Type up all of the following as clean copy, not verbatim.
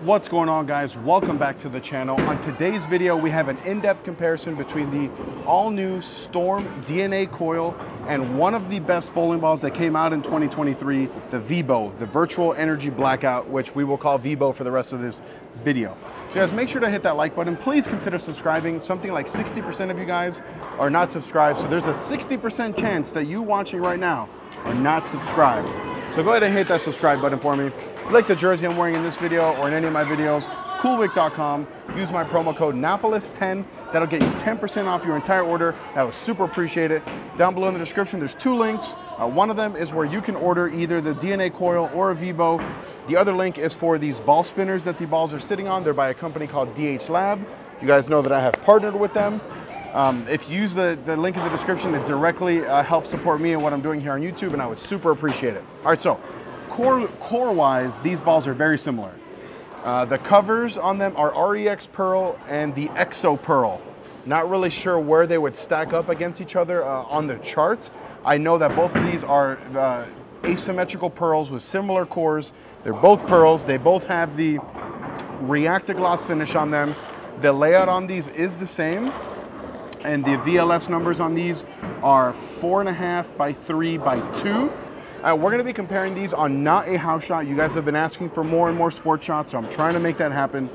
What's going on, guys? Welcome back to the channel. On today's video, we have an in-depth comparison between the all-new Storm DNA Coil and one of the best bowling balls that came out in 2023, the VEBO, the Virtual Energy Blackout, which we will call VEBO for the rest of this video. So guys, make sure to hit that like button. Please consider subscribing. Something like 60% of you guys are not subscribed, so there's a 60% chance that you watching right now are not subscribed. So go ahead and hit that subscribe button for me. If you like the jersey I'm wearing in this video or in any of my videos, coolwick.com. Use my promo code Napoles10. That'll get you 10% off your entire order. I would super appreciate it. Down below in the description, there's two links. One of them is where you can order either the DNA Coil or a VEBO. The other link is for these ball spinners that the balls are sitting on. They're by a company called DH Lab. You guys know that I have partnered with them. If you use the link in the description, it directly helps support me and what I'm doing here on YouTube, and I would super appreciate it. All right, so core-wise, these balls are very similar. The covers on them are REX Pearl and the Exo Pearl. Not really sure where they would stack up against each other on the chart. I know that both of these are asymmetrical pearls with similar cores. They're both pearls. They both have the reactor gloss finish on them. The layout on these is the same. And the VLS numbers on these are 4.5 by 3 by 2. We're gonna be comparing these on not a house shot. You guys have been asking for more and more sport shots, so I'm trying to make that happen.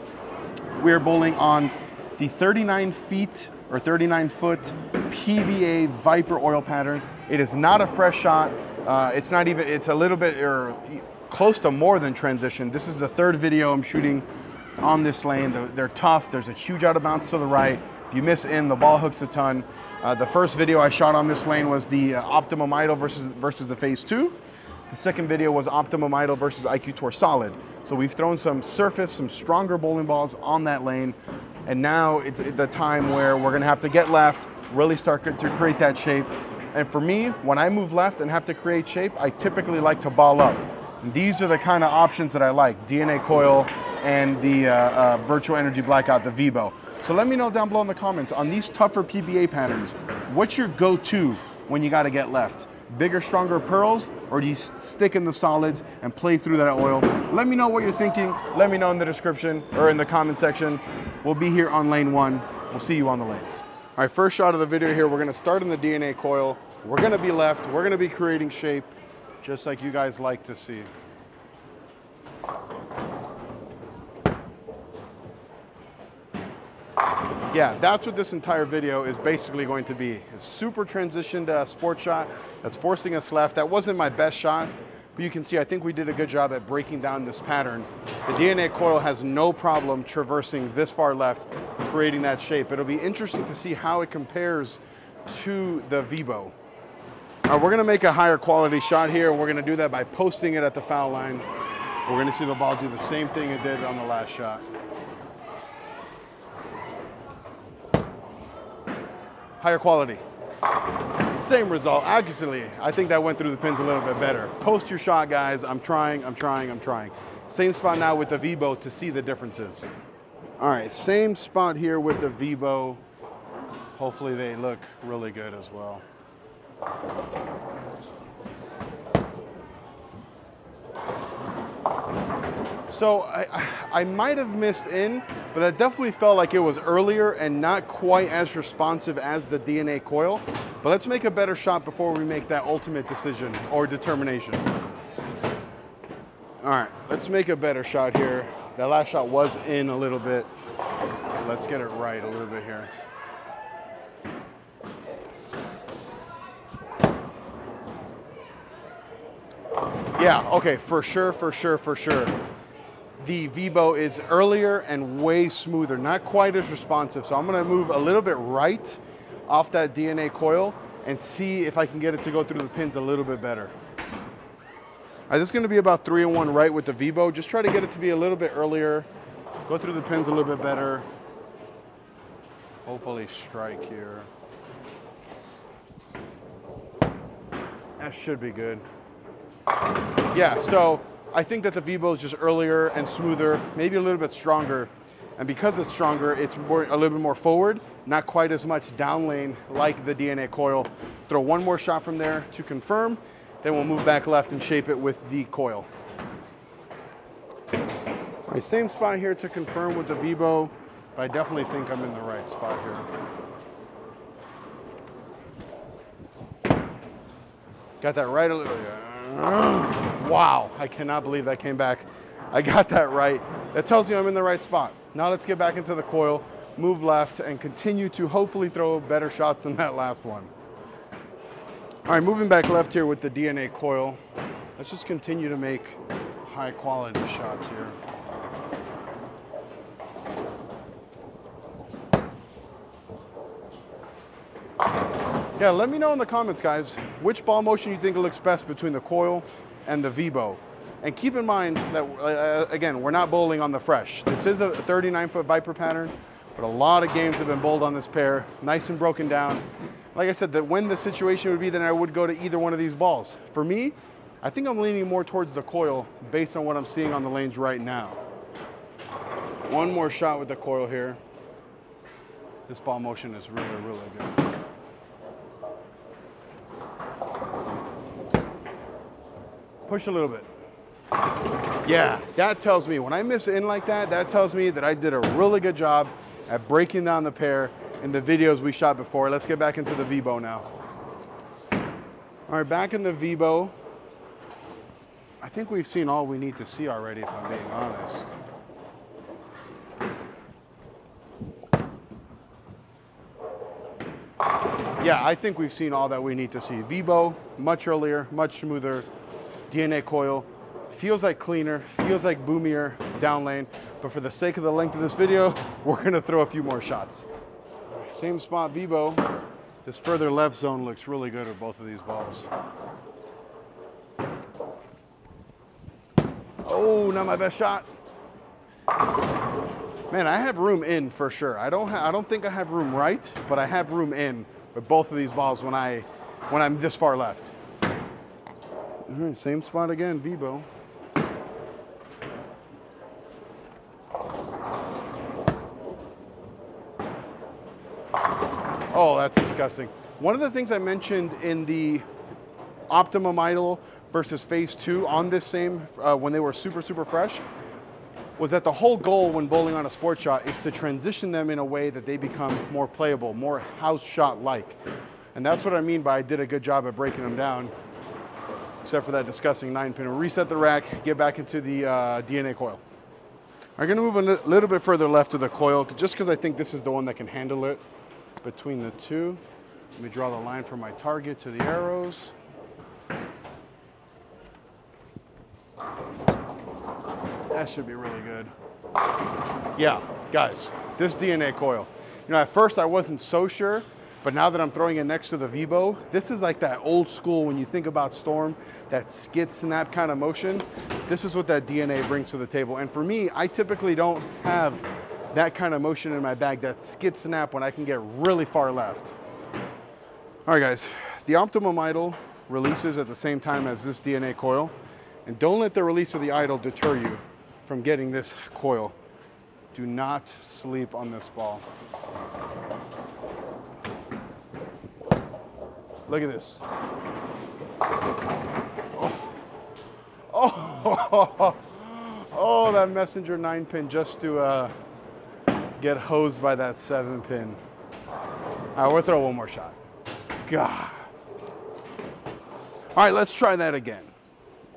We're bowling on the 39 feet or 39 foot PBA Viper oil pattern. It is not a fresh shot. It's not even, it's a little bit or close to more than transition. This is the third video I'm shooting on this lane. They're tough. There's a huge out of bounds to the right. If you miss in, the ball hooks a ton. The first video I shot on this lane was the Optimum Idol versus the Phase 2. The second video was Optimum Idol versus IQ Tour Solid. So we've thrown some surface, some stronger bowling balls on that lane. And now it's the time where we're gonna have to get left, really start to create that shape. And for me, when I move left and have to create shape, I typically like to ball up. And these are the kind of options that I like, DNA Coil and the Virtual Energy Blackout, the VEBO. So let me know down below in the comments, on these tougher PBA patterns, what's your go-to when you gotta get left? Bigger, stronger pearls, or do you stick in the solids and play through that oil? Let me know what you're thinking. Let me know in the description or in the comment section. We'll be here on lane 1. We'll see you on the lanes. All right, first shot of the video here, we're gonna start in the DNA Coil. We're gonna be left, we're gonna be creating shape, just like you guys like to see. Yeah, that's what this entire video is basically going to be. It's super transitioned sport shot that's forcing us left. That wasn't my best shot, but you can see I think we did a good job at breaking down this pattern. The DNA Coil has no problem traversing this far left, creating that shape. It'll be interesting to see how it compares to the VEBO. We're gonna make a higher quality shot here. We're gonna do that by posting it at the foul line. We're gonna see the ball do the same thing it did on the last shot. Higher quality. Same result, actually. I think that went through the pins a little bit better. Post your shot, guys. I'm trying. Same spot now with the VEBO to see the differences. All right, same spot here with the VEBO. Hopefully they look really good as well. So I might have missed in, but that definitely felt like it was earlier and not quite as responsive as the DNA Coil. But let's make a better shot before we make that ultimate decision or determination. All right, let's make a better shot here. That last shot was in a little bit. Let's get it right a little bit here. Yeah, okay, for sure. The VEBO is earlier and way smoother, not quite as responsive. So I'm gonna move a little bit right off that DNA Coil and see if I can get it to go through the pins a little bit better. All right, this is gonna be about 3-1 right with the VEBO. Just try to get it to be a little bit earlier, go through the pins a little bit better. Hopefully strike here. That should be good. Yeah, so I think that the VEBO is just earlier and smoother, maybe a little bit stronger. And because it's stronger, it's a little bit more forward, not quite as much down lane like the DNA Coil. Throw one more shot from there to confirm, then we'll move back left and shape it with the coil. All right, same spot here to confirm with the VEBO, but I definitely think I'm in the right spot here. Got that right a little. Wow, I cannot believe that came back. I got that right. That tells me I'm in the right spot. Now let's get back into the coil, move left, and continue to hopefully throw better shots than that last one. All right, moving back left here with the DNA coil. Let's just continue to make high quality shots here. Yeah, let me know in the comments, guys, which ball motion you think looks best between the coil and the VEBO. And keep in mind that, again, we're not bowling on the fresh. This is a 39-foot Viper pattern, but a lot of games have been bowled on this pair, nice and broken down. Like I said, that when the situation would be, then I would go to either one of these balls. For me, I think I'm leaning more towards the coil based on what I'm seeing on the lanes right now. One more shot with the coil here. This ball motion is really, really good. Push a little bit. Yeah, that tells me when I miss in like that, that tells me that I did a really good job at breaking down the pair in the videos we shot before. Let's get back into the VEBO now. All right, back in the VEBO. I think we've seen all we need to see already, if I'm being honest. Yeah, I think we've seen all that we need to see. VEBO, much earlier, much smoother. DNA coil, feels like cleaner, feels like boomier down lane, but for the sake of the length of this video, we're gonna throw a few more shots. Same spot, VEBO. This further left zone looks really good with both of these balls. Oh, not my best shot. Man, I have room in for sure. I don't think I have room right, but I have room in with both of these balls when I'm this far left. All right, same spot again, VEBO. Oh, that's disgusting. One of the things I mentioned in the optimum idle versus phase 2 on this same, when they were super, super fresh, was that the whole goal when bowling on a sports shot is to transition them in a way that they become more playable, more house shot-like. And that's what I mean by I did a good job at breaking them down, except for that disgusting 9-pin. We'll reset the rack, get back into the DNA coil. I'm gonna move a little bit further left of the coil, just because I think this is the one that can handle it between the two. Let me draw the line from my target to the arrows. That should be really good. Yeah, guys, this DNA coil. You know, at first I wasn't so sure, but now that I'm throwing it next to the VEBO, this is like that old school, when you think about Storm, that skid snap kind of motion. This is what that DNA brings to the table. And for me, I typically don't have that kind of motion in my bag, that skid snap when I can get really far left. All right, guys, the optimum idle releases at the same time as this DNA coil. And don't let the release of the idle deter you from getting this coil. Do not sleep on this ball. Look at this. Oh, that messenger 9-pin just to get hosed by that 7-pin. All right, we'll throw one more shot. God. All right, let's try that again.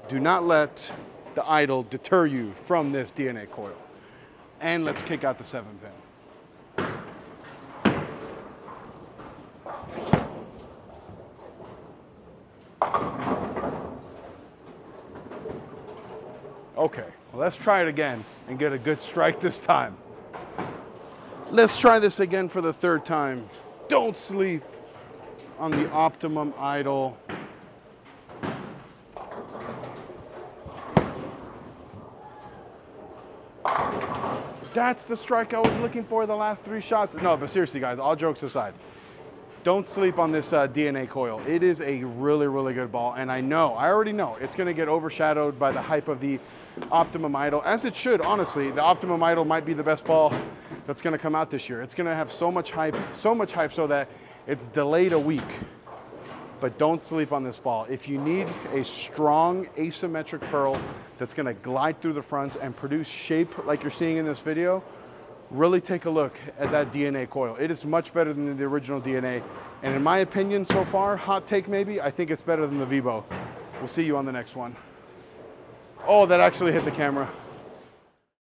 Do not let the idle deter you from this DNA coil. And let's kick out the 7-pin. Okay, well, let's try it again and get a good strike this time. Let's try this again for the third time. Don't sleep on the optimum idle. That's the strike I was looking for the last 3 shots. No, but seriously, guys, all jokes aside, don't sleep on this DNA coil. It is a really, really good ball. And I already know, it's going to get overshadowed by the hype of the optimum idle, as it should, honestly. The optimum idle might be the best ball that's going to come out this year. It's going to have so much hype so that it's delayed a week. but don't sleep on this ball. If you need a strong asymmetric pearl that's gonna glide through the fronts and produce shape like you're seeing in this video, really take a look at that DNA coil. It is much better than the original DNA. And in my opinion so far, hot take maybe, I think it's better than the VEBO. We'll see you on the next one. Oh, that actually hit the camera.